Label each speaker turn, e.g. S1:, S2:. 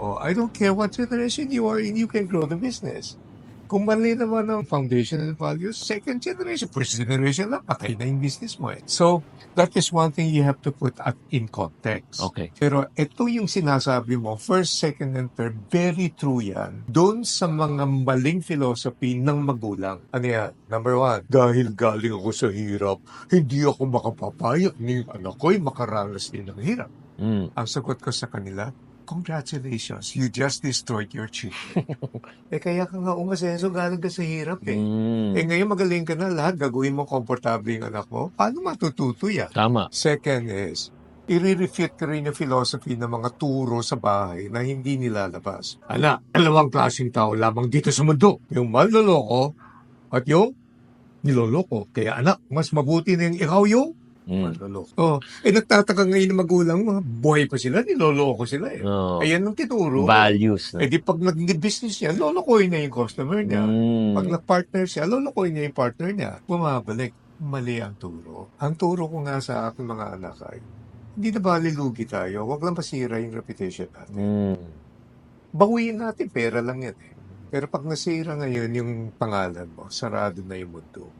S1: Oo, I don't care what generation you are in, you can grow the business. Kung mali naman ang foundational values, second generation, first generation lang, patay na yung business mo eh. So, that is one thing you have to put in context.
S2: Okay.
S1: Pero ito yung sinasabi mo, first, second, and third, very true yan. Doon sa mga maling philosophy ng magulang. Ano yan? Number one, dahil galing ako sa hirap, hindi ako makapapayag ni yung anak ko'y makaranas din ng hirap. Ang sagot ko sa kanila, congratulations, you just destroyed your children. Kaya ka nga umasenso, galing ka sa hirap eh. Ngayon magaling ka na, lahat gagawin mo komportable yung anak mo. Paano matututo yan?
S2: Tama.
S1: Second is, i-refute ka rin yung philosophy ng mga turo sa bahay na hindi nilalabas. Dalawang klaseng tao lamang dito sa mundo. Yung manloloko at yung niloloko. Kaya anak, mas mabuti na yung ikaw yung manloloko. Nagtataka ngayon ng magulang mo, buhay pa sila, niloloko sila eh.
S2: Oo.
S1: Ayan ang tituro.
S2: Values.
S1: Di pag naging business niya, lolokohin na yung customer niya. Pag nag-partner siya, lolokohin niya yung partner niya. Bumabalik. Mali ang turo. Ang turo ko nga sa aking mga anak ay, hindi na balilugi tayo. Huwag lang masira yung reputation natin. Bawiin natin, pera lang yan eh. Pero pag nasira ngayon yung pangalan mo, sarado na yung mundo.